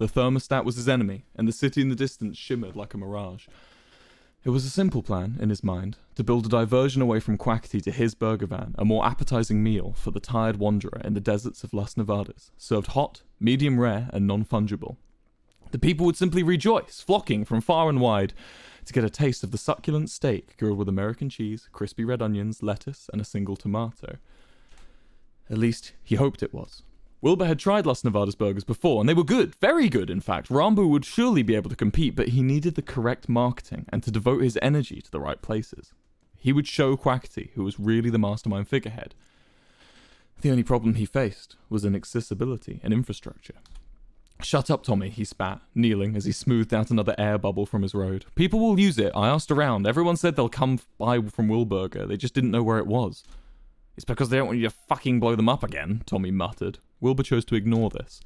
The thermostat was his enemy, and the city in the distance shimmered like a mirage. It was a simple plan, in his mind, to build a diversion away from Quackity to his burger van, a more appetizing meal for the tired wanderer in the deserts of Las Nevadas, served hot, medium rare, and non-fungible. The people would simply rejoice, flocking from far and wide to get a taste of the succulent steak grilled with American cheese, crispy red onions, lettuce, and a single tomato. At least, he hoped it was. Wilbur had tried Las Nevadas burgers before, and they were good, very good in fact. Ranboo would surely be able to compete, but he needed the correct marketing and to devote his energy to the right places. He would show Quackity who was really the mastermind figurehead. The only problem he faced was inaccessibility and infrastructure. "Shut up, Tommy," he spat, kneeling as he smoothed out another air bubble from his road. "People will use it. I asked around. Everyone said they'll come by from Wilburger. They just didn't know where it was." "It's because they don't want you to fucking blow them up again," Tommy muttered. Wilbur chose to ignore this.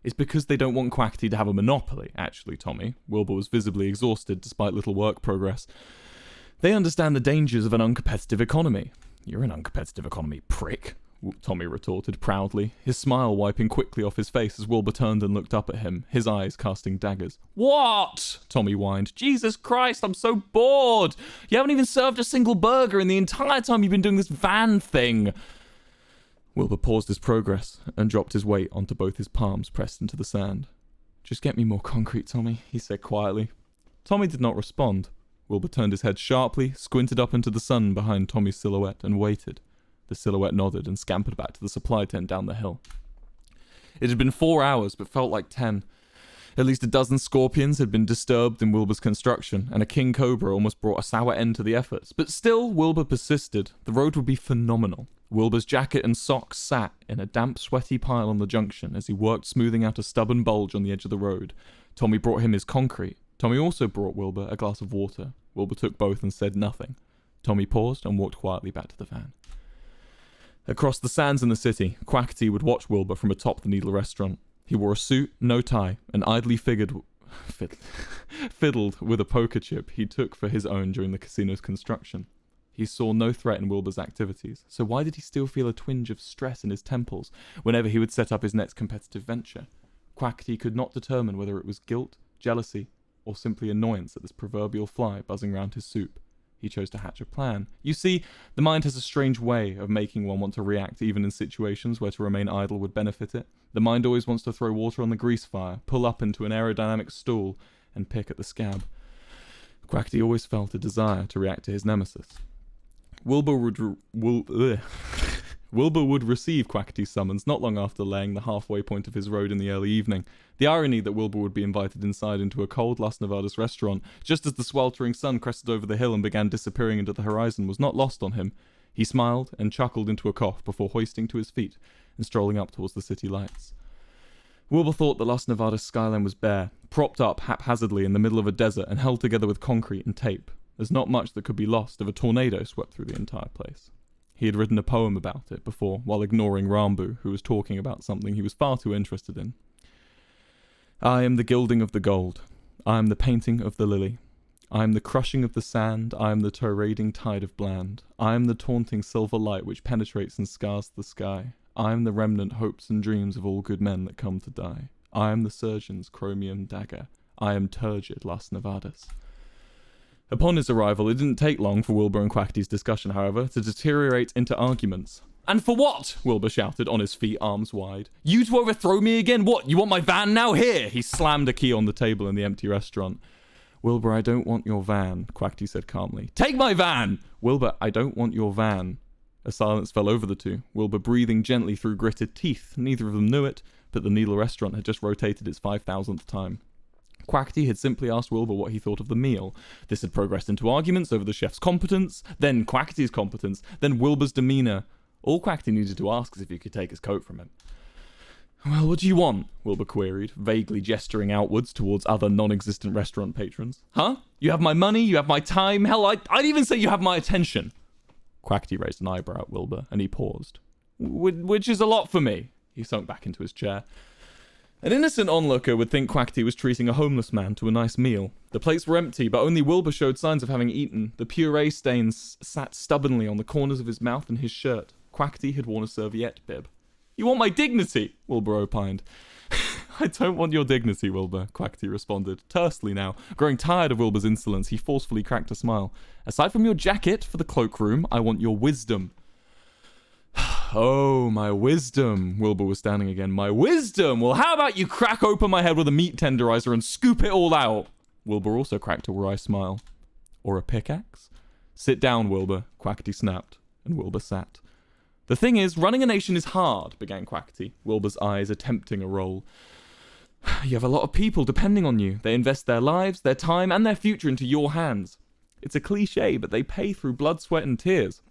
"It's because they don't want Quackity to have a monopoly, actually, Tommy." Wilbur was visibly exhausted despite little work progress. "They understand the dangers of an uncompetitive economy." "You're an uncompetitive economy, prick," Tommy retorted proudly, his smile wiping quickly off his face as Wilbur turned and looked up at him, his eyes casting daggers. "What?" Tommy whined. "Jesus Christ, I'm so bored! You haven't even served a single burger in the entire time you've been doing this van thing!" Wilbur paused his progress and dropped his weight onto both his palms pressed into the sand. "Just get me more concrete, Tommy," he said quietly. Tommy did not respond. Wilbur turned his head sharply, squinted up into the sun behind Tommy's silhouette, and waited. The silhouette nodded and scampered back to the supply tent down the hill. It had been 4 hours, but felt like 10. At least a dozen scorpions had been disturbed in Wilbur's construction, and a king cobra almost brought a sour end to the efforts. But still, Wilbur persisted. The road would be phenomenal. Wilbur's jacket and socks sat in a damp, sweaty pile on the junction as he worked smoothing out a stubborn bulge on the edge of the road. Tommy brought him his concrete. Tommy also brought Wilbur a glass of water. Wilbur took both and said nothing. Tommy paused and walked quietly back to the van. Across the sands in the city, Quackity would watch Wilbur from atop the Needle restaurant. He wore a suit, no tie, and idly fiddled with a poker chip he took for his own during the casino's construction. He saw no threat in Wilbur's activities, so why did he still feel a twinge of stress in his temples whenever he would set up his next competitive venture? Quackity could not determine whether it was guilt, jealousy, or simply annoyance at this proverbial fly buzzing round his soup. He chose to hatch a plan. You see, the mind has a strange way of making one want to react even in situations where to remain idle would benefit it. The mind always wants to throw water on the grease fire, pull up into an aerodynamic stool, and pick at the scab. Quackity always felt a desire to react to his nemesis. Wilbur would receive Quackity's summons not long after laying the halfway point of his road in the early evening. The irony that Wilbur would be invited inside into a cold Las Nevadas restaurant just as the sweltering sun crested over the hill and began disappearing into the horizon was not lost on him. He smiled and chuckled into a cough before hoisting to his feet and strolling up towards the city lights. Wilbur thought the Las Nevadas skyline was bare, propped up haphazardly in the middle of a desert and held together with concrete and tape. There's not much that could be lost if a tornado swept through the entire place. He had written a poem about it before, while ignoring Ranboo, who was talking about something he was far too interested in. "I am the gilding of the gold. I am the painting of the lily. I am the crushing of the sand. I am the torrading tide of bland. I am the taunting silver light which penetrates and scars the sky. I am the remnant hopes and dreams of all good men that come to die. I am the surgeon's chromium dagger. I am turgid Las Nevadas." Upon his arrival, it didn't take long for Wilbur and Quackity's discussion, however, to deteriorate into arguments. "And for what?" Wilbur shouted, on his feet, arms wide. "You to overthrow me again? What, you want my van now? Here!" He slammed a key on the table in the empty restaurant. "Wilbur, I don't want your van," Quackity said calmly. "Take my van!" "Wilbur, I don't want your van." A silence fell over the two, Wilbur breathing gently through gritted teeth. Neither of them knew it, but the Needle restaurant had just rotated its 5,000th time. Quackity had simply asked Wilbur what he thought of the meal. This had progressed into arguments over the chef's competence, then Quackity's competence, then Wilbur's demeanour. All Quackity needed to ask is if he could take his coat from him. "Well, what do you want?" Wilbur queried, vaguely gesturing outwards towards other non-existent restaurant patrons. "Huh? You have my money, you have my time, hell, I'd even say you have my attention." Quackity raised an eyebrow at Wilbur, and he paused. "Which is a lot for me." He sunk back into his chair. An innocent onlooker would think Quackity was treating a homeless man to a nice meal. The plates were empty, but only Wilbur showed signs of having eaten. The puree stains sat stubbornly on the corners of his mouth and his shirt. Quackity had worn a serviette bib. You want my dignity, Wilbur opined. I don't want your dignity, Wilbur, Quackity responded, tersely now. Growing tired of Wilbur's insolence, he forcefully cracked a smile. Aside from your jacket for the cloakroom, I want your wisdom. Oh, my wisdom. Wilbur was standing again. My wisdom! Well, how about you crack open my head with a meat tenderizer and scoop it all out? Wilbur also cracked a wry smile. Or a pickaxe? Sit down, Wilbur, Quackity snapped, and Wilbur sat. The thing is, running a nation is hard, began Quackity, Wilbur's eyes attempting a roll. You have a lot of people depending on you. They invest their lives, their time, and their future into your hands. It's a cliche, but they pay through blood, sweat, and tears.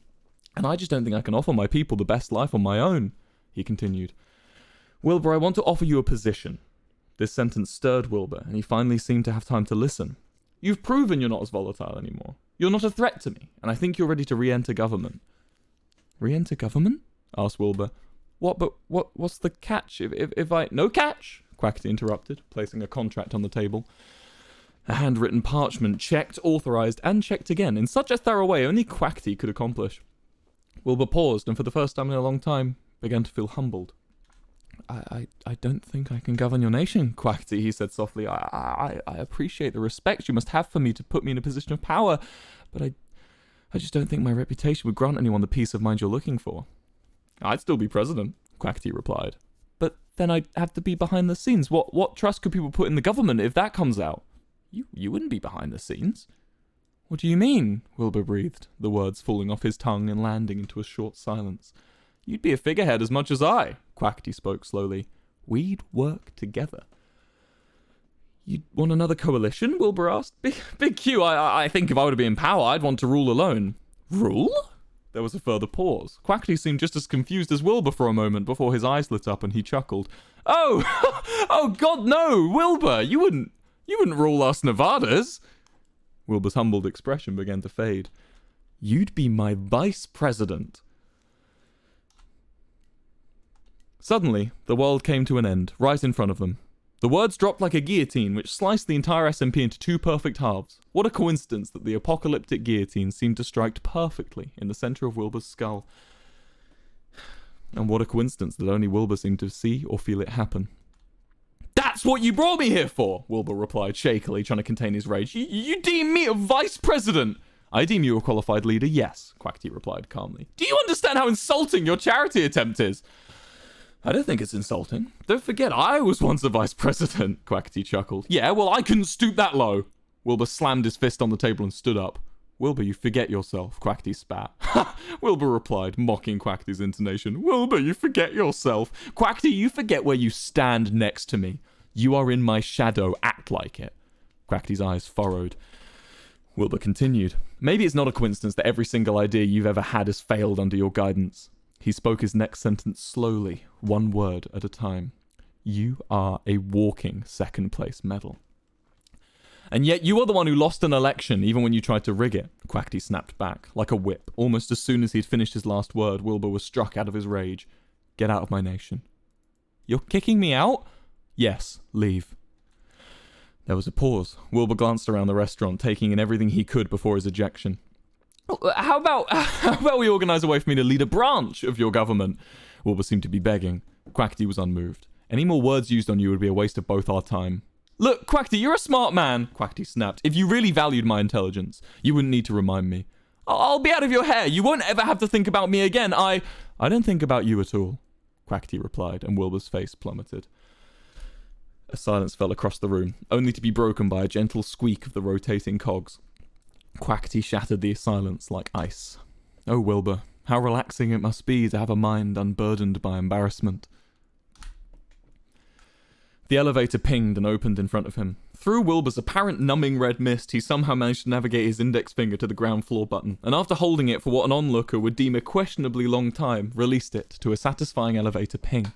And I just don't think I can offer my people the best life on my own, he continued. Wilbur, I want to offer you a position. This sentence stirred Wilbur, and he finally seemed to have time to listen. You've proven you're not as volatile anymore. You're not a threat to me, and I think you're ready to re-enter government. Re-enter government? Asked Wilbur. What's the catch? If I... No catch, Quackity interrupted, placing a contract on the table. A handwritten parchment, checked, authorized, and checked again, in such a thorough way only Quackity could accomplish. Wilbur paused, and for the first time in a long time, began to feel humbled. I don't think I can govern your nation, Quackity, he said softly. I appreciate the respect you must have for me to put me in a position of power, but I just don't think my reputation would grant anyone the peace of mind you're looking for. I'd still be president, Quackity replied. But then I'd have to be behind the scenes. What trust could people put in the government if that comes out? You wouldn't be behind the scenes. What do you mean? Wilbur breathed, the words falling off his tongue and landing into a short silence. You'd be a figurehead as much as I, Quackity spoke slowly. We'd work together. You'd want another coalition? Wilbur asked. Big Q, I think if I were to be in power, I'd want to rule alone. Rule? There was a further pause. Quackity seemed just as confused as Wilbur for a moment before his eyes lit up and he chuckled. Oh, oh God, no, Wilbur, you wouldn't rule us Nevadas. Wilbur's humbled expression began to fade. You'd be my vice president. Suddenly, the world came to an end, right in front of them. The words dropped like a guillotine, which sliced the entire SMP into two perfect halves. What a coincidence that the apocalyptic guillotine seemed to strike perfectly in the center of Wilbur's skull. And what a coincidence that only Wilbur seemed to see or feel it happen. That's what you brought me here for, Wilbur replied shakily, trying to contain his rage. You deem me a vice president? I deem you a qualified leader, yes, Quackity replied calmly. Do you understand how insulting your charity attempt is? I don't think it's insulting. Don't forget, I was once a vice president, Quackity chuckled. Yeah, well, I couldn't stoop that low. Wilbur slammed his fist on the table and stood up. Wilbur, you forget yourself, Quackity spat. Ha! Wilbur replied, mocking Quackity's intonation. Wilbur, you forget yourself. Quackity, you forget where you stand next to me. You are in my shadow. Act like it. Quackity's eyes furrowed. Wilbur continued. Maybe it's not a coincidence that every single idea you've ever had has failed under your guidance. He spoke his next sentence slowly, one word at a time. You are a walking second-place medal. And yet you are the one who lost an election, even when you tried to rig it, Quackity snapped back, like a whip. Almost as soon as he'd finished his last word, Wilbur was struck out of his rage. Get out of my nation. You're kicking me out? Yes, leave. There was a pause. Wilbur glanced around the restaurant, taking in everything he could before his ejection. How about we organise a way for me to lead a branch of your government? Wilbur seemed to be begging. Quackity was unmoved. Any more words used on you would be a waste of both our time. Look, Quackity, you're a smart man, Quackity snapped. If you really valued my intelligence, you wouldn't need to remind me. I'll be out of your hair. You won't ever have to think about me again. I don't think about you at all, Quackity replied, and Wilbur's face plummeted. A silence fell across the room, only to be broken by a gentle squeak of the rotating cogs. Quackity shattered the silence like ice. Oh, Wilbur, how relaxing it must be to have a mind unburdened by embarrassment. The elevator pinged and opened in front of him. Through Wilbur's apparent numbing red mist, he somehow managed to navigate his index finger to the ground floor button, and after holding it for what an onlooker would deem a questionably long time, released it to a satisfying elevator ping.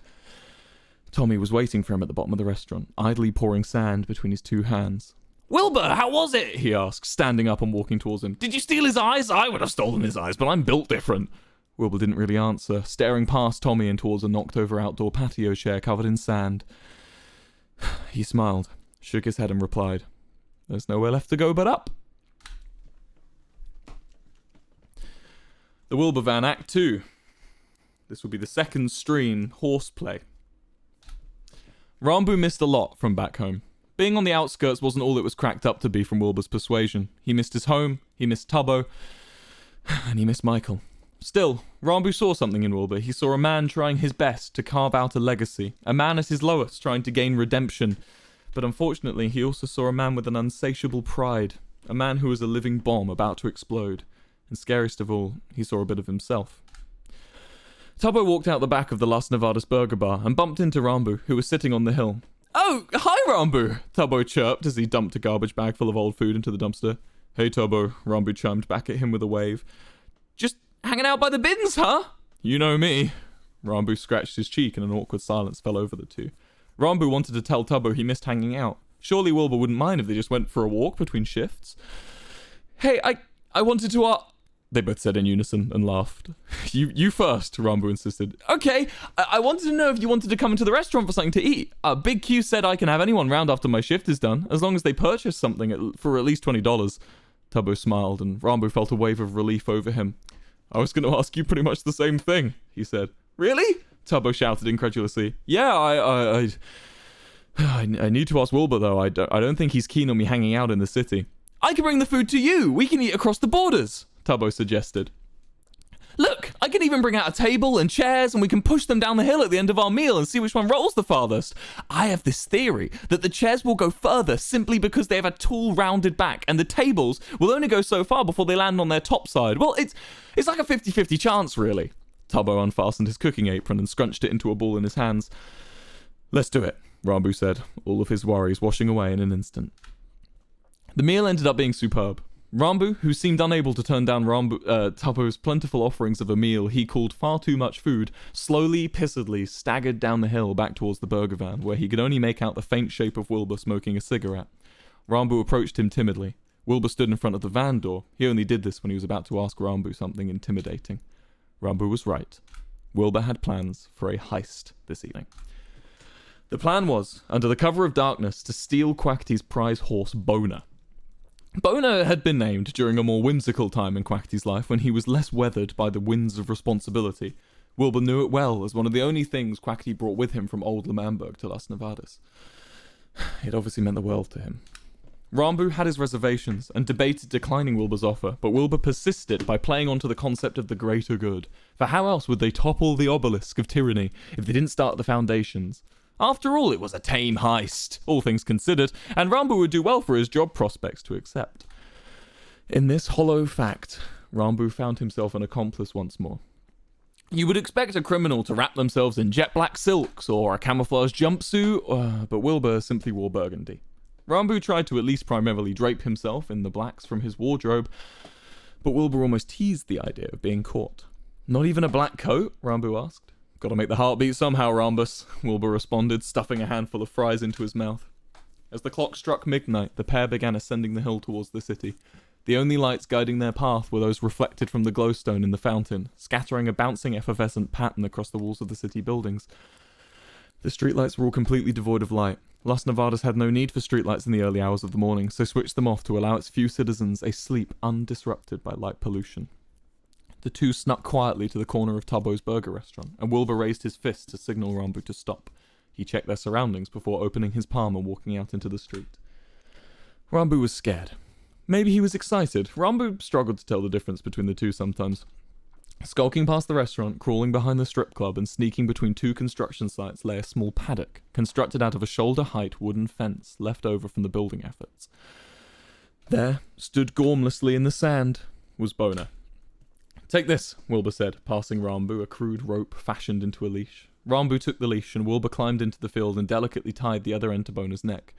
Tommy was waiting for him at the bottom of the restaurant, idly pouring sand between his two hands. Wilbur, how was it? He asked, standing up and walking towards him. Did you steal his eyes? I would have stolen his eyes, but I'm built different. Wilbur didn't really answer, staring past Tommy and towards a knocked-over outdoor patio chair covered in sand. He smiled, shook his head and replied, There's nowhere left to go but up. The Wilbur Van Act 2. This would be the second screen horseplay. Ranboo missed a lot from back home. Being on the outskirts wasn't all it was cracked up to be from Wilbur's persuasion. He missed his home, he missed Tubbo, and he missed Michael. Still, Ranboo saw something in Wilbur. He saw a man trying his best to carve out a legacy. A man at his lowest trying to gain redemption. But unfortunately, he also saw a man with an unsatiable pride. A man who was a living bomb about to explode. And scariest of all, he saw a bit of himself. Tubbo walked out the back of the Las Nevadas burger bar and bumped into Ranboo, who was sitting on the hill. "Oh, hi Ranboo," Tubbo chirped as he dumped a garbage bag full of old food into the dumpster. "Hey Tubbo," Ranboo chimed back at him with a wave. "Just hanging out by the bins, huh?" "You know me." Ranboo scratched his cheek and an awkward silence fell over the two. Ranboo wanted to tell Tubbo he missed hanging out. Surely Wilbur wouldn't mind if they just went for a walk between shifts. "Hey, I wanted to They both said in unison and laughed. You first," Ranboo insisted. "Okay, I wanted to know if you wanted to come into the restaurant for something to eat. Big Q said I can have anyone round after my shift is done, as long as they purchase something for at least $20. Tubbo smiled, and Ranboo felt a wave of relief over him. "I was going to ask you pretty much the same thing," he said. "Really?" Tubbo shouted incredulously. "Yeah, I need to ask Wilbur, though. I don't think he's keen on me hanging out in the city." "I can bring the food to you. We can eat across the borders," Tubbo suggested. "Look, I can even bring out a table and chairs and we can push them down the hill at the end of our meal and see which one rolls the farthest. I have this theory that the chairs will go further simply because they have a tall, rounded back, and the tables will only go so far before they land on their top side. Well, it's like a 50-50 chance, really." Tubbo unfastened his cooking apron and scrunched it into a ball in his hands. "Let's do it," Ranboo said, all of his worries washing away in an instant. The meal ended up being superb. Ranboo, who seemed unable to turn down Tubbo's plentiful offerings of a meal he called far too much food, slowly, pissedly staggered down the hill back towards the burger van, where he could only make out the faint shape of Wilbur smoking a cigarette. Ranboo approached him timidly. Wilbur stood in front of the van door. He only did this when he was about to ask Ranboo something intimidating. Ranboo was right. Wilbur had plans for a heist this evening. The plan was, under the cover of darkness, to steal Quackity's prize horse, Boner. Boner had been named during a more whimsical time in Quackity's life when he was less weathered by the winds of responsibility. Wilbur knew it well as one of the only things Quackity brought with him from old L'Manberg to Las Nevadas. It obviously meant the world to him. Ranboo had his reservations and debated declining Wilbur's offer, but Wilbur persisted by playing onto the concept of the greater good. For how else would they topple the obelisk of tyranny if they didn't start the foundations? After all, it was a tame heist, all things considered, and Ranboo would do well for his job prospects to accept. In this hollow fact, Ranboo found himself an accomplice once more. You would expect a criminal to wrap themselves in jet black silks or a camouflage jumpsuit, but Wilbur simply wore burgundy. Ranboo tried to at least primarily drape himself in the blacks from his wardrobe, but Wilbur almost teased the idea of being caught. "Not even a black coat?" Ranboo asked. "Gotta make the heart beat somehow, Rambus," Wilbur responded, stuffing a handful of fries into his mouth. As the clock struck midnight, the pair began ascending the hill towards the city. The only lights guiding their path were those reflected from the glowstone in the fountain, scattering a bouncing effervescent pattern across the walls of the city buildings. The streetlights were all completely devoid of light. Las Nevadas had no need for streetlights in the early hours of the morning, so switched them off to allow its few citizens a sleep undisrupted by light pollution. The two snuck quietly to the corner of Tubbo's burger restaurant, and Wilbur raised his fist to signal Ranboo to stop. He checked their surroundings before opening his palm and walking out into the street. Ranboo was scared. Maybe he was excited. Ranboo struggled to tell the difference between the two sometimes. Skulking past the restaurant, crawling behind the strip club, and sneaking between two construction sites lay a small paddock, constructed out of a shoulder-height wooden fence left over from the building efforts. There, stood gormlessly in the sand, was Boner. "Take this," Wilbur said, passing Ranboo a crude rope fashioned into a leash. Ranboo took the leash, and Wilbur climbed into the field and delicately tied the other end to Boner's neck.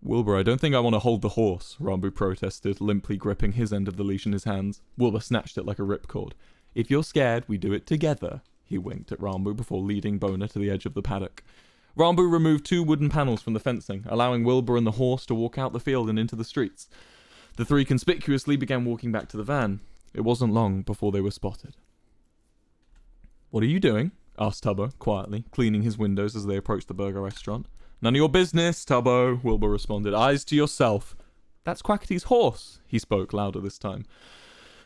"Wilbur, I don't think I want to hold the horse," Ranboo protested, limply gripping his end of the leash in his hands. Wilbur snatched it like a ripcord. "If you're scared, we do it together," he winked at Ranboo before leading Boner to the edge of the paddock. Ranboo removed 2 wooden panels from the fencing, allowing Wilbur and the horse to walk out the field and into the streets. The three conspicuously began walking back to the van. It wasn't long before they were spotted. "What are you doing?" asked Tubbo, quietly, cleaning his windows as they approached the burger restaurant. "None of your business, Tubbo," Wilbur responded. "Eyes to yourself." "That's Quackity's horse," he spoke louder this time.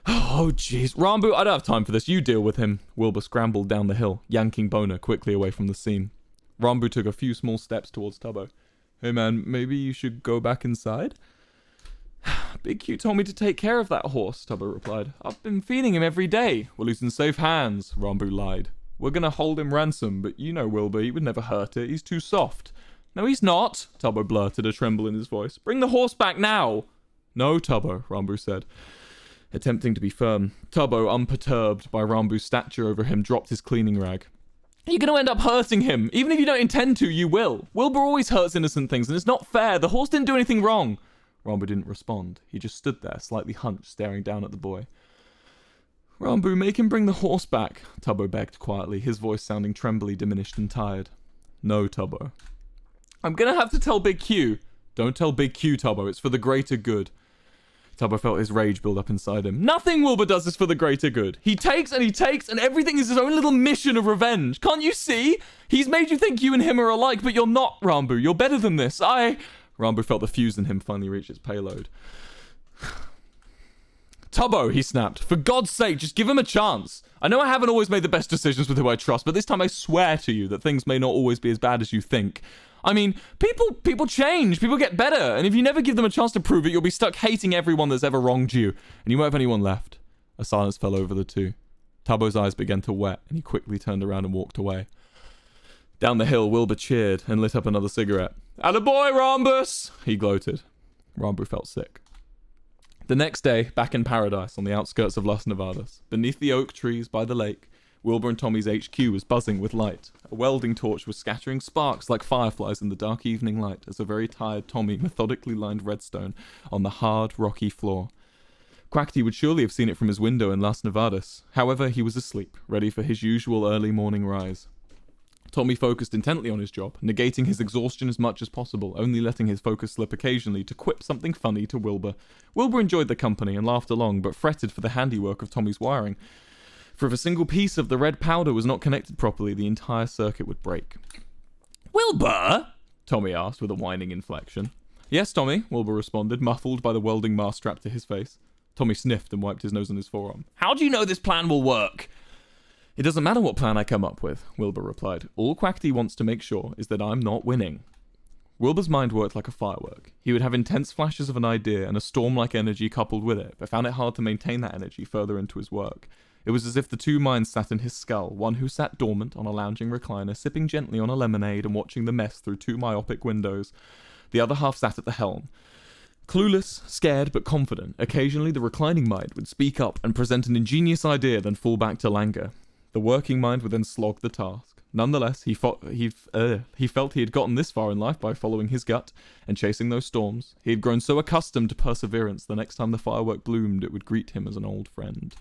Oh, jeez. Ranboo, I don't have time for this. You deal with him. Wilbur scrambled down the hill, yanking Boner quickly away from the scene. Ranboo took a few small steps towards Tubbo. Hey, man, maybe you should go back inside? Big Q told me to take care of that horse, Tubbo replied. I've been feeding him every day. Well, he's in safe hands, Ranboo lied. We're gonna hold him ransom, but you know Wilbur, he would never hurt it. He's too soft. No, he's not, Tubbo blurted, a tremble in his voice. Bring the horse back now. No, Tubbo, Ranboo said, attempting to be firm. Tubbo, unperturbed by Ranboo's stature over him, dropped his cleaning rag. You're going to end up hurting him. Even if you don't intend to, you will. Wilbur always hurts innocent things, and it's not fair. The horse didn't do anything wrong. Ranboo didn't respond. He just stood there, slightly hunched, staring down at the boy. Ranboo, make him bring the horse back, Tubbo begged quietly, his voice sounding trembly, diminished, and tired. No, Tubbo. I'm going to have to tell Big Q. Don't tell Big Q, Tubbo. It's for the greater good. Tubbo felt his rage build up inside him. Nothing Wilbur does is for the greater good. He takes, and everything is his own little mission of revenge. Can't you see? He's made you think you and him are alike, but you're not, Ranboo. You're better than this. Ranboo felt the fuse in him finally reach its payload. Tubbo, he snapped. For God's sake, just give him a chance. I know I haven't always made the best decisions with who I trust, but this time I swear to you that things may not always be as bad as you think. I mean, people change, people get better, and if you never give them a chance to prove it, you'll be stuck hating everyone that's ever wronged you, and you won't have anyone left. A silence fell over the two. Tubbo's eyes began to wet, and he quickly turned around and walked away. Down the hill, Wilbur cheered and lit up another cigarette. Attaboy, Rambus! He gloated. Ranboo felt sick. The next day, back in paradise on the outskirts of Las Nevadas, beneath the oak trees by the lake, Wilbur and Tommy's HQ was buzzing with light. A welding torch was scattering sparks like fireflies in the dark evening light as a very tired Tommy methodically lined redstone on the hard, rocky floor. Quackity would surely have seen it from his window in Las Nevadas. However, he was asleep, ready for his usual early morning rise. Tommy focused intently on his job, negating his exhaustion as much as possible, only letting his focus slip occasionally to quip something funny to Wilbur. Wilbur enjoyed the company and laughed along, but fretted for the handiwork of Tommy's wiring. For if a single piece of the red powder was not connected properly, the entire circuit would break. Wilbur? Tommy asked with a whining inflection. Yes, Tommy, Wilbur responded, muffled by the welding mask strapped to his face. Tommy sniffed and wiped his nose on his forearm. How do you know this plan will work? It doesn't matter what plan I come up with, Wilbur replied. All Quackity wants to make sure is that I'm not winning. Wilbur's mind worked like a firework. He would have intense flashes of an idea and a storm-like energy coupled with it, but found it hard to maintain that energy further into his work. It was as if the two minds sat in his skull, one who sat dormant on a lounging recliner, sipping gently on a lemonade and watching the mess through two myopic windows. The other half sat at the helm. Clueless, scared, but confident, occasionally the reclining mind would speak up and present an ingenious idea, then fall back to languor. The working mind would then slog the task. Nonetheless, he felt he had gotten this far in life by following his gut and chasing those storms. He had grown so accustomed to perseverance, the next time the firework bloomed, it would greet him as an old friend.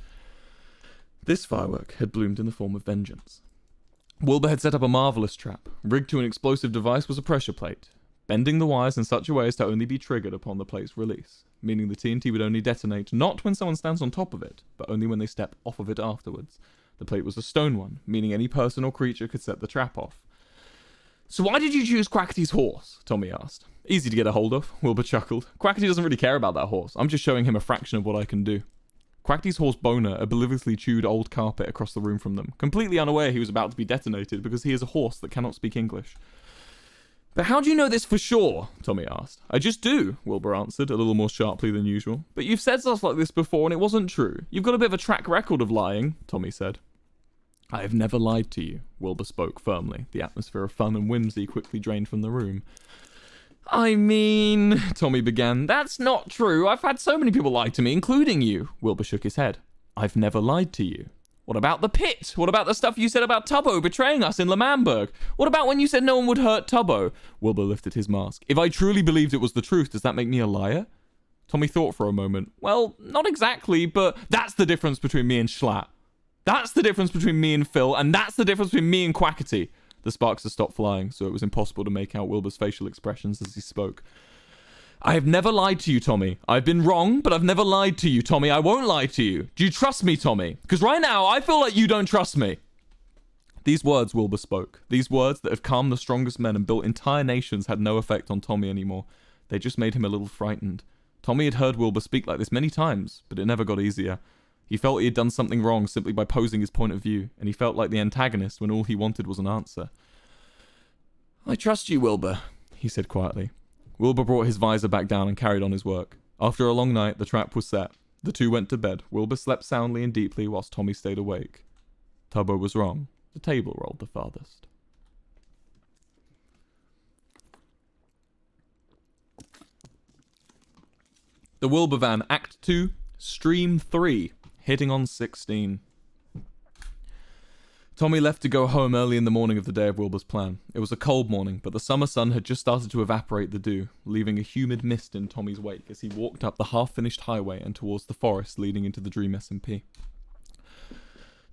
This firework had bloomed in the form of vengeance. Wilbur had set up a marvelous trap. Rigged to an explosive device was a pressure plate, bending the wires in such a way as to only be triggered upon the plate's release, meaning the TNT would only detonate not when someone stands on top of it, but only when they step off of it afterwards. The plate was a stone one, meaning any person or creature could set the trap off. So why did you choose Quackity's horse? Tommy asked. Easy to get a hold of, Wilbur chuckled. Quackity doesn't really care about that horse. I'm just showing him a fraction of what I can do. Quackity's horse Boner obliviously chewed old carpet across the room from them, completely unaware he was about to be detonated because he is a horse that cannot speak English. But how do you know this for sure? Tommy asked. I just do, Wilbur answered, a little more sharply than usual. But you've said stuff like this before and it wasn't true. You've got a bit of a track record of lying, Tommy said. I have never lied to you, Wilbur spoke firmly. The atmosphere of fun and whimsy quickly drained from the room. I mean, Tommy began, that's not true. I've had so many people lie to me, including you. Wilbur shook his head. I've never lied to you. What about the pit? What about the stuff you said about Tubbo betraying us in L'Manberg? What about when you said no one would hurt Tubbo? Wilbur lifted his mask. If I truly believed it was the truth, does that make me a liar? Tommy thought for a moment. Well, not exactly, but that's the difference between me and Schlatt. That's the difference between me and Phil, and that's the difference between me and Quackity. The sparks had stopped flying, so it was impossible to make out Wilbur's facial expressions as he spoke. I have never lied to you, Tommy. I've been wrong, but I've never lied to you, Tommy. I won't lie to you. Do you trust me, Tommy? Because right now, I feel like you don't trust me. These words Wilbur spoke, these words that have calmed the strongest men and built entire nations, had no effect on Tommy anymore. They just made him a little frightened. Tommy had heard Wilbur speak like this many times, but it never got easier. He felt he had done something wrong simply by posing his point of view, and he felt like the antagonist when all he wanted was an answer. "I trust you, Wilbur," he said quietly. Wilbur brought his visor back down and carried on his work. After a long night, the trap was set. The two went to bed. Wilbur slept soundly and deeply whilst Tommy stayed awake. Tubbo was wrong. The table rolled the farthest. The Wilbur Van, Act 2, Stream 3, hitting on 16. Tommy left to go home early in the morning of the day of Wilbur's plan. It was a cold morning, but the summer sun had just started to evaporate the dew, leaving a humid mist in Tommy's wake as he walked up the half-finished highway and towards the forest leading into the Dream SMP.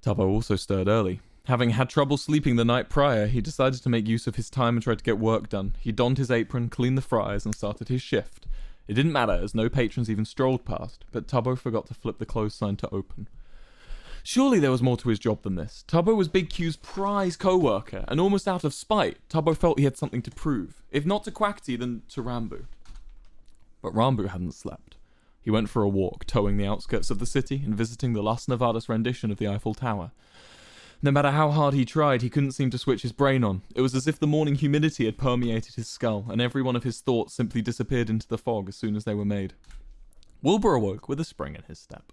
Tubbo also stirred early. Having had trouble sleeping the night prior, he decided to make use of his time and try to get work done. He donned his apron, cleaned the fryers, and started his shift. It didn't matter, as no patrons even strolled past, but Tubbo forgot to flip the close sign to open. Surely there was more to his job than this. Tubbo was Big Q's prize co-worker, and almost out of spite, Tubbo felt he had something to prove. If not to Quackity, then to Ranboo. But Ranboo hadn't slept. He went for a walk, towing the outskirts of the city and visiting the Las Nevadas rendition of the Eiffel Tower. No matter how hard he tried, he couldn't seem to switch his brain on. It was as if the morning humidity had permeated his skull, and every one of his thoughts simply disappeared into the fog as soon as they were made. Wilbur awoke with a spring in his step.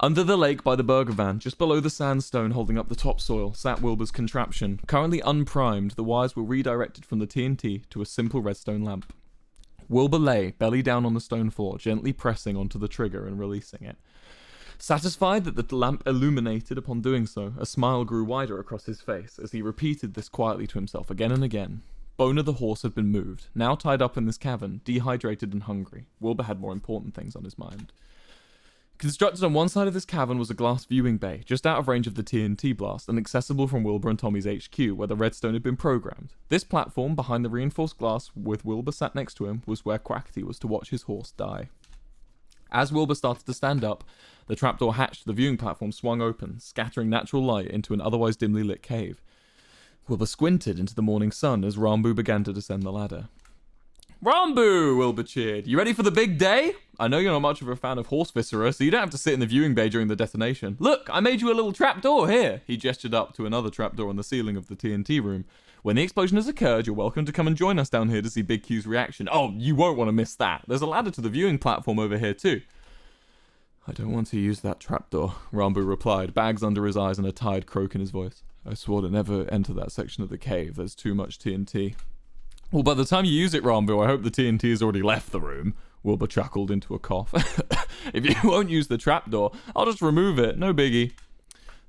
Under the lake by the burger van, just below the sandstone holding up the topsoil, sat Wilbur's contraption. Currently unprimed, the wires were redirected from the TNT to a simple redstone lamp. Wilbur lay, belly down on the stone floor, gently pressing onto the trigger and releasing it. Satisfied that the lamp illuminated upon doing so, a smile grew wider across his face as he repeated this quietly to himself again and again. Boner the horse had been moved, now tied up in this cavern, dehydrated and hungry. Wilbur had more important things on his mind. Constructed on one side of this cavern was a glass viewing bay, just out of range of the TNT blast, and accessible from Wilbur and Tommy's HQ, where the redstone had been programmed. This platform, behind the reinforced glass with Wilbur sat next to him, was where Quackity was to watch his horse die. As Wilbur started to stand up, the trapdoor hatch to the viewing platform swung open, scattering natural light into an otherwise dimly lit cave. Wilbur squinted into the morning sun as Ranboo began to descend the ladder. "Ranboo!" Wilbur cheered. "You ready for the big day? I know you're not much of a fan of horse viscera, so you don't have to sit in the viewing bay during the detonation. Look, I made you a little trapdoor here." He gestured up to another trapdoor on the ceiling of the TNT room. "When the explosion has occurred, you're welcome to come and join us down here to see Big Q's reaction. Oh, you won't want to miss that. There's a ladder to the viewing platform over here too." "I don't want to use that trapdoor," Ranboo replied, bags under his eyes and a tired croak in his voice. "I swore to never enter that section of the cave. There's too much TNT." "Well, by the time you use it, Ranboo, I hope the TNT has already left the room." Wilbur chuckled into a cough. "If you won't use the trapdoor, I'll just remove it. No biggie."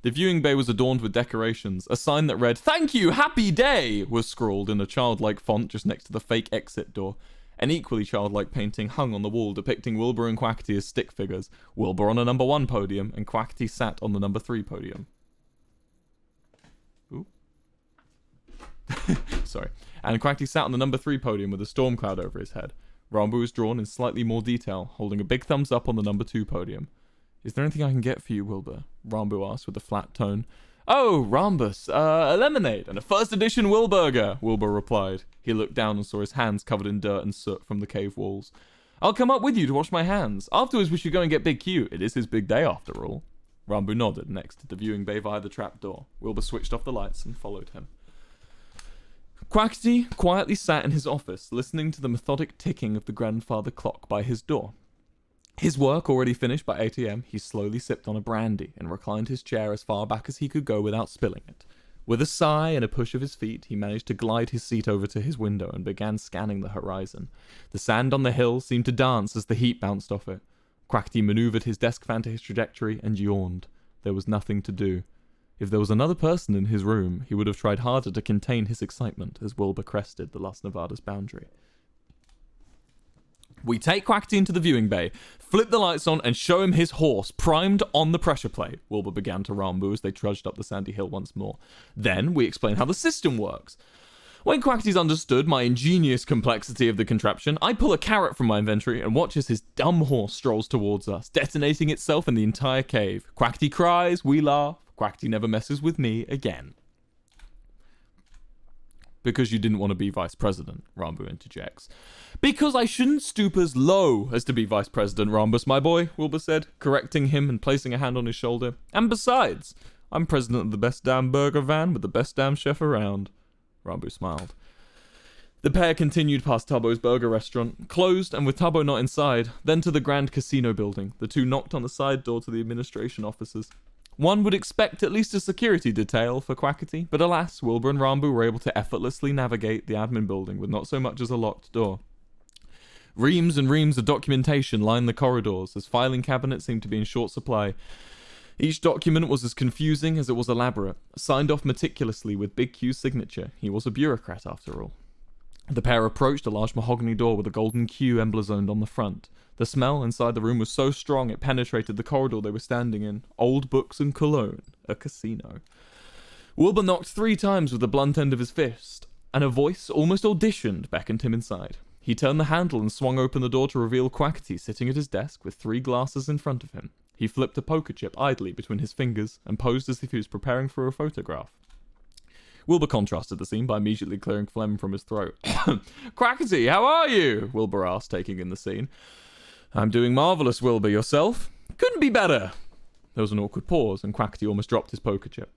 The viewing bay was adorned with decorations. A sign that read, "Thank you, happy day," was scrawled in a childlike font just next to the fake exit door. An equally childlike painting hung on the wall depicting Wilbur and Quackity as stick figures, Wilbur on a number 1 podium, and Quackity sat on the number 3 podium. Ooh. Sorry. And Quackity sat on the number 3 podium with a storm cloud over his head. Ranboo was drawn in slightly more detail, holding a big thumbs up on the number 2 podium. "Is there anything I can get for you, Wilbur?" Ranboo asked with a flat tone. "Oh, Rambus, a lemonade and a first edition Wilburger," Wilbur replied. He looked down and saw his hands covered in dirt and soot from the cave walls. "I'll come up with you to wash my hands. Afterwards we should go and get Big Q. It is his big day after all." Ranboo nodded and exited the viewing bay via the trapdoor. Wilbur switched off the lights and followed him. Quackity quietly sat in his office, listening to the methodic ticking of the grandfather clock by his door. His work already finished by 8 a.m., he slowly sipped on a brandy and reclined his chair as far back as he could go without spilling it. With a sigh and a push of his feet, he managed to glide his seat over to his window and began scanning the horizon. The sand on the hill seemed to dance as the heat bounced off it. Quackity maneuvered his desk fan to his trajectory and yawned. There was nothing to do. If there was another person in his room, he would have tried harder to contain his excitement as Wilbur crested the Las Nevadas boundary. "We take Quackity into the viewing bay, flip the lights on, and show him his horse primed on the pressure plate," Wilbur began to Ranboo as they trudged up the sandy hill once more. "Then we explain how the system works. When Quackity's understood my ingenious complexity of the contraption, I pull a carrot from my inventory and watch as his dumb horse strolls towards us, detonating itself in the entire cave. Quackity cries, we laugh. Quackity never messes with me again." Because you didn't want to be vice president, Ranboo interjects. Because I shouldn't stoop as low as to be vice president, Rambus, my boy, Wilbur said, correcting him and placing a hand on his shoulder. And besides, I'm president of the best damn burger van with the best damn chef around. Ranboo smiled. The pair continued past Tubbo's burger restaurant, closed and with Tubbo not inside, then to the Grand Casino building. The two knocked on the side door to the administration offices. One would expect at least a security detail for Quackity, but alas, Wilbur and Ranboo were able to effortlessly navigate the admin building with not so much as a locked door. Reams and reams of documentation lined the corridors, as filing cabinets seemed to be in short supply. Each document was as confusing as it was elaborate, signed off meticulously with Big Q's signature. He was a bureaucrat, after all. The pair approached a large mahogany door with a golden Q emblazoned on the front. The smell inside the room was so strong it penetrated the corridor they were standing in. Old books and cologne. A casino. Wilbur knocked 3 times with the blunt end of his fist, and a voice, almost auditioned, beckoned him inside. He turned the handle and swung open the door to reveal Quackity sitting at his desk with 3 glasses in front of him. He flipped a poker chip idly between his fingers and posed as if he was preparing for a photograph. Wilbur contrasted the scene by immediately clearing phlegm from his throat. Quackity, how are you? Wilbur asked, taking in the scene. I'm doing marvellous, Wilbur. Yourself? Couldn't be better. There was an awkward pause, and Quackity almost dropped his poker chip.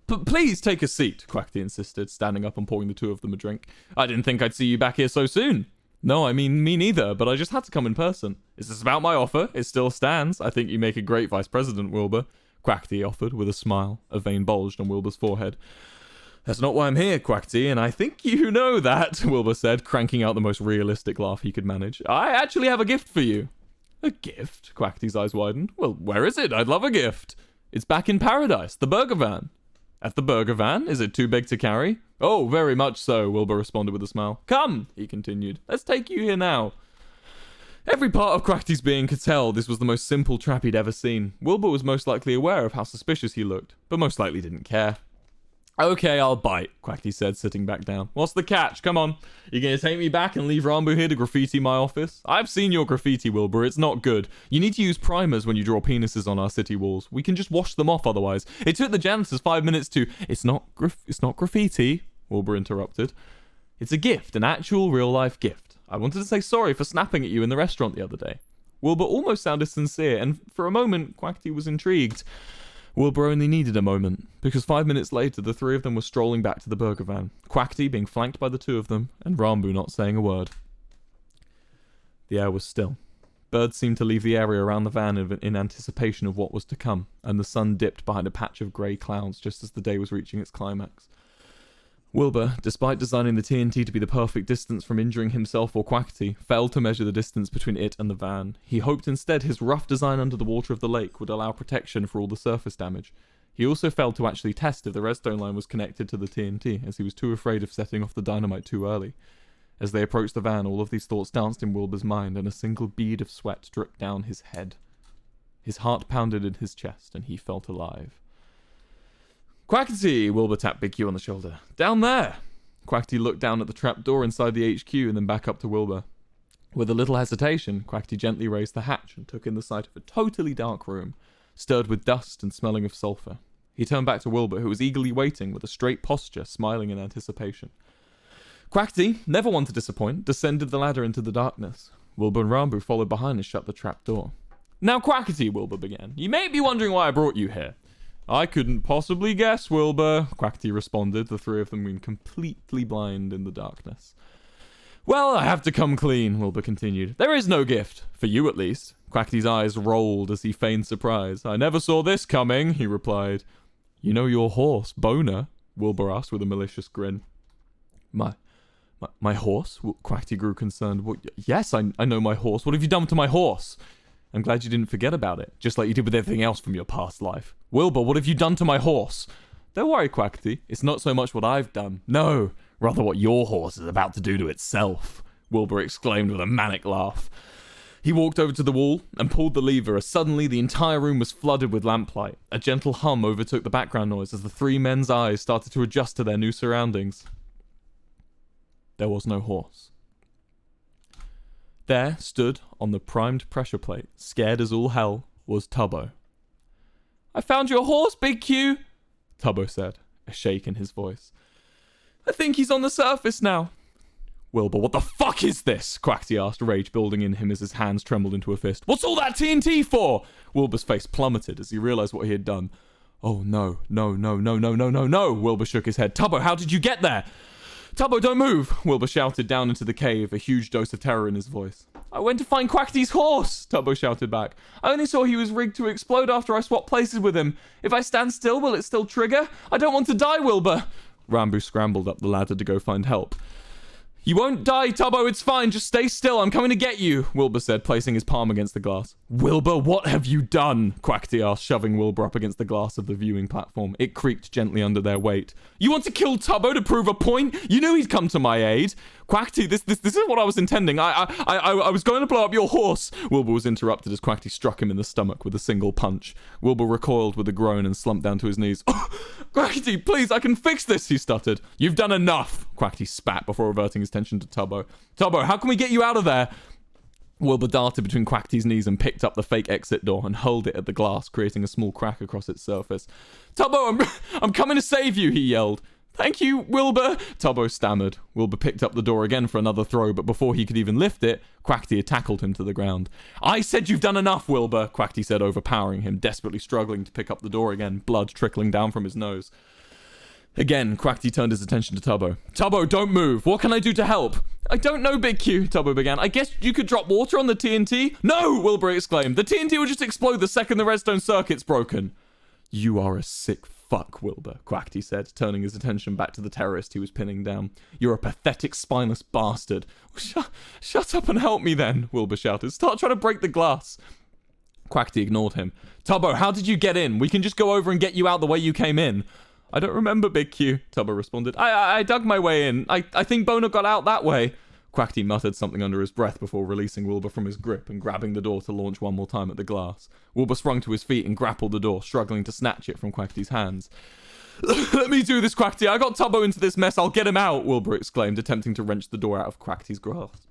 Please take a seat, Quackity insisted, standing up and pouring the two of them a drink. I didn't think I'd see you back here so soon. No, I mean, me neither, but I just had to come in person. Is this about my offer? It still stands. I think you make a great vice president, Wilbur. Quackity offered, with a smile. A vein bulged on Wilbur's forehead. That's not why I'm here, Quackity, and I think you know that, Wilbur said, cranking out the most realistic laugh he could manage. I actually have a gift for you. A gift? Quackity's eyes widened. Well, where is it? I'd love a gift. It's back in paradise, the burger van. At the burger van? Is it too big to carry? Oh, very much so, Wilbur responded with a smile. Come, he continued. Let's take you here now. Every part of Quackity's being could tell this was the most simple trap he'd ever seen. Wilbur was most likely aware of how suspicious he looked, but most likely didn't care. Okay, I'll bite, Quackity said, sitting back down. What's the catch? Come on. You gonna take me back and leave Ranboo here to graffiti my office? I've seen your graffiti, Wilbur. It's not good. You need to use primers when you draw penises on our city walls. We can just wash them off otherwise. It took the janitors 5 minutes to... It's not graffiti, Wilbur interrupted. It's a gift, an actual real-life gift. I wanted to say sorry for snapping at you in the restaurant the other day. Wilbur almost sounded sincere, and for a moment, Quackity was intrigued. Wilbur only needed a moment, because 5 minutes later the 3 of them were strolling back to the burger van, Quackity being flanked by the 2 of them, and Ranboo not saying a word. The air was still. Birds seemed to leave the area around the van in anticipation of what was to come, and the sun dipped behind a patch of grey clouds just as the day was reaching its climax. Wilbur, despite designing the TNT to be the perfect distance from injuring himself or Quackity, failed to measure the distance between it and the van. He hoped instead his rough design under the water of the lake would allow protection for all the surface damage. He also failed to actually test if the redstone line was connected to the TNT, as he was too afraid of setting off the dynamite too early. As they approached the van, all of these thoughts danced in Wilbur's mind, and a single bead of sweat dripped down his head. His heart pounded in his chest, and he felt alive. Quackity! Wilbur tapped Big Q on the shoulder. Down there! Quackity looked down at the trapdoor inside the HQ and then back up to Wilbur. With a little hesitation, Quackity gently raised the hatch and took in the sight of a totally dark room, stirred with dust and smelling of sulphur. He turned back to Wilbur, who was eagerly waiting with a straight posture, smiling in anticipation. Quackity, never one to disappoint, descended the ladder into the darkness. Wilbur and Ranboo followed behind and shut the trapdoor. Now, Quackity, Wilbur began, you may be wondering why I brought you here. I couldn't possibly guess, Wilbur, Quackity responded, the 3 of them being completely blind in the darkness. Well, I have to come clean, Wilbur continued. There is no gift, for you at least. Quackity's eyes rolled as he feigned surprise. I never saw this coming, he replied. You know your horse, Boner? Wilbur asked with a malicious grin. My horse? Quackity grew concerned. Well, yes, I know my horse. What have you done to my horse? I'm glad you didn't forget about it, just like you did with everything else from your past life. Wilbur, what have you done to my horse? Don't worry, Quackity. It's not so much what I've done. No, rather what your horse is about to do to itself, Wilbur exclaimed with a manic laugh. He walked over to the wall and pulled the lever as suddenly the entire room was flooded with lamplight. A gentle hum overtook the background noise as the 3 men's eyes started to adjust to their new surroundings. There was no horse. There stood on the primed pressure plate, scared as all hell, was Tubbo. I found your horse, Big Q, Tubbo said, a shake in his voice. I think he's on the surface now. Wilbur, what the fuck is this? Quackity asked, rage building in him as his hands trembled into a fist. What's all that TNT for? Wilbur's face plummeted as he realized what he had done. Oh, no. Wilbur shook his head. Tubbo, how did you get there? Tubbo, don't move, Wilbur shouted down into the cave, a huge dose of terror in his voice. I went to find Quackity's horse, Tubbo shouted back. I only saw he was rigged to explode after I swapped places with him. If I stand still, will it still trigger? I don't want to die, Wilbur. Ranboo scrambled up the ladder to go find help. You won't die, Tubbo, it's fine, just stay still, I'm coming to get you, Wilbur said, placing his palm against the glass. Wilbur, what have you done? Quackity asked, shoving Wilbur up against the glass of the viewing platform. It creaked gently under their weight. You want to kill Tubbo to prove a point? You knew he'd come to my aid. Quackity, this is what I was intending. I was going to blow up your horse. Wilbur was interrupted as Quackity struck him in the stomach with a single punch. Wilbur recoiled with a groan and slumped down to his knees. Oh, Quackity, please, I can fix this, he stuttered. You've done enough, Quackity spat before reverting his attention to Tubbo. Tubbo, how can we get you out of there? Wilbur darted between Quackity's knees and picked up the fake exit door and hurled it at the glass, creating a small crack across its surface. Tubbo, I'm coming to save you, he yelled. Thank you, Wilbur, Tubbo stammered. Wilbur picked up the door again for another throw, but before he could even lift it, Quackity had tackled him to the ground. I said you've done enough, Wilbur, Quackity said, overpowering him, desperately struggling to pick up the door again, blood trickling down from his nose. Again, Quackity turned his attention to Tubbo. Tubbo, don't move. What can I do to help? I don't know, Big Q, Tubbo began. I guess you could drop water on the TNT? No, Wilbur exclaimed. The TNT will just explode the second the redstone circuit's broken. You are a sick fuck, Wilbur, Quackity said, turning his attention back to the terrorist he was pinning down. You're a pathetic, spineless bastard. Shut up and help me then, Wilbur shouted. Start trying to break the glass. Quackity ignored him. Tubbo, how did you get in? We can just go over and get you out the way you came in. I don't remember, Big Q, Tubbo responded. I dug my way in. I think Boner got out that way. Quackity muttered something under his breath before releasing Wilbur from his grip and grabbing the door to launch one more time at the glass. Wilbur sprung to his feet and grappled the door, struggling to snatch it from Quackity's hands. Let me do this, Quackity. I got Tubbo into this mess. I'll get him out, Wilbur exclaimed, attempting to wrench the door out of Quackity's grasp.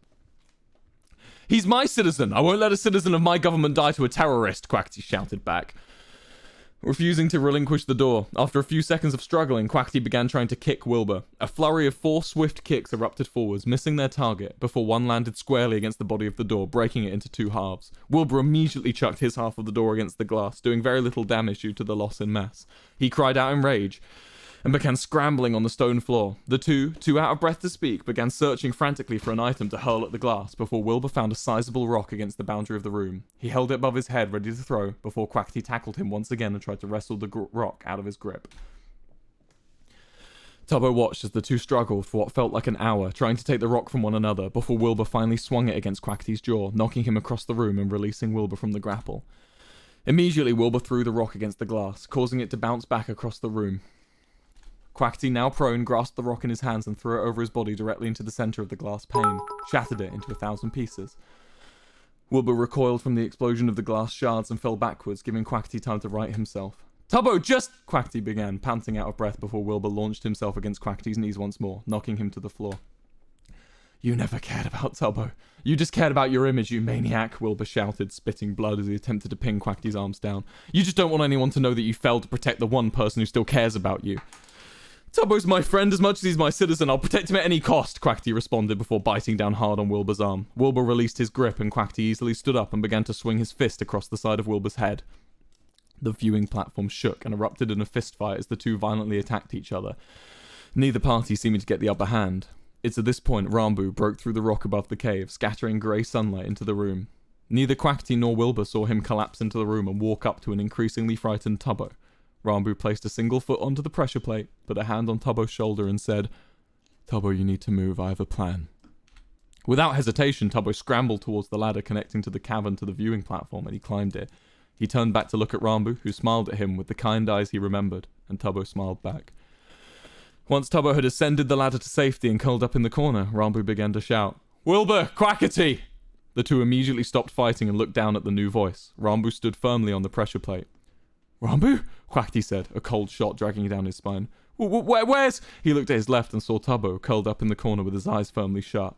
He's my citizen. I won't let a citizen of my government die to a terrorist, Quackity shouted back. Refusing to relinquish the door, after a few seconds of struggling, Quackity began trying to kick Wilbur. A flurry of 4 swift kicks erupted forwards, missing their target, before one landed squarely against the body of the door, breaking it into 2 halves. Wilbur immediately chucked his half of the door against the glass, doing very little damage due to the loss in mass. He cried out in rage and began scrambling on the stone floor. The two, too out of breath to speak, began searching frantically for an item to hurl at the glass before Wilbur found a sizable rock against the boundary of the room. He held it above his head, ready to throw, before Quackity tackled him once again and tried to wrestle the rock out of his grip. Tubbo watched as the two struggled for what felt like an hour, trying to take the rock from one another, before Wilbur finally swung it against Quackity's jaw, knocking him across the room and releasing Wilbur from the grapple. Immediately, Wilbur threw the rock against the glass, causing it to bounce back across the room. Quackity, now prone, grasped the rock in his hands and threw it over his body directly into the center of the glass pane, shattered it into 1,000 pieces. Wilbur recoiled from the explosion of the glass shards and fell backwards, giving Quackity time to right himself. Tubbo, just... Quackity began, panting out of breath before Wilbur launched himself against Quackity's knees once more, knocking him to the floor. You never cared about Tubbo. You just cared about your image, you maniac, Wilbur shouted, spitting blood as he attempted to pin Quackity's arms down. You just don't want anyone to know that you failed to protect the one person who still cares about you. Tubbo's my friend as much as he's my citizen. I'll protect him at any cost, Quackity responded before biting down hard on Wilbur's arm. Wilbur released his grip and Quackity easily stood up and began to swing his fist across the side of Wilbur's head. The viewing platform shook and erupted in a fistfight as the two violently attacked each other, neither party seeming to get the upper hand. It's at this point Ranboo broke through the rock above the cave, scattering grey sunlight into the room. Neither Quackity nor Wilbur saw him collapse into the room and walk up to an increasingly frightened Tubbo. Ranboo placed a single foot onto the pressure plate, put a hand on Tubbo's shoulder and said, Tubbo, you need to move. I have a plan. Without hesitation, Tubbo scrambled towards the ladder connecting to the cavern to the viewing platform, and he climbed it. He turned back to look at Ranboo, who smiled at him with the kind eyes he remembered, and Tubbo smiled back. Once Tubbo had ascended the ladder to safety and curled up in the corner, Ranboo began to shout, Wilbur, Quackity! The two immediately stopped fighting and looked down at the new voice. Ranboo stood firmly on the pressure plate. Ranboo? Quackity said, a cold shot dragging down his spine. Where's... He looked at his left and saw Tubbo, curled up in the corner with his eyes firmly shut.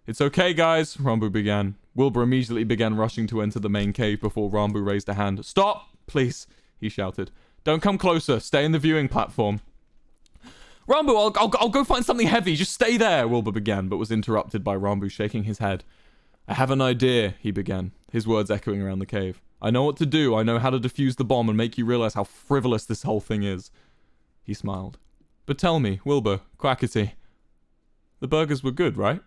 It's okay, guys, Ranboo began. Wilbur immediately began rushing to enter the main cave before Ranboo raised a hand. Stop! Please, he shouted. Don't come closer. Stay in the viewing platform. Ranboo, I'll go find something heavy. Just stay there, Wilbur began, but was interrupted by Ranboo shaking his head. I have an idea, he began, his words echoing around the cave. I know what to do. I know how to defuse the bomb and make you realize how frivolous this whole thing is. He smiled. But tell me, Wilbur, Quackity, the burgers were good, right?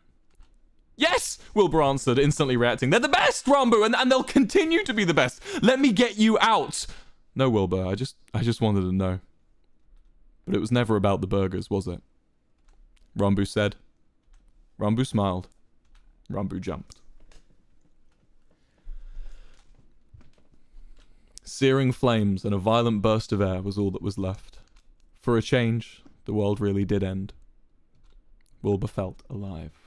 Yes, Wilbur answered, instantly reacting. They're the best, Ranboo, and they'll continue to be the best. Let me get you out. No, Wilbur, I just wanted to know. But it was never about the burgers, was it? Ranboo said. Ranboo smiled. Ranboo jumped. Searing flames and a violent burst of air was all that was left. For a change, the world really did end. Wilbur felt alive.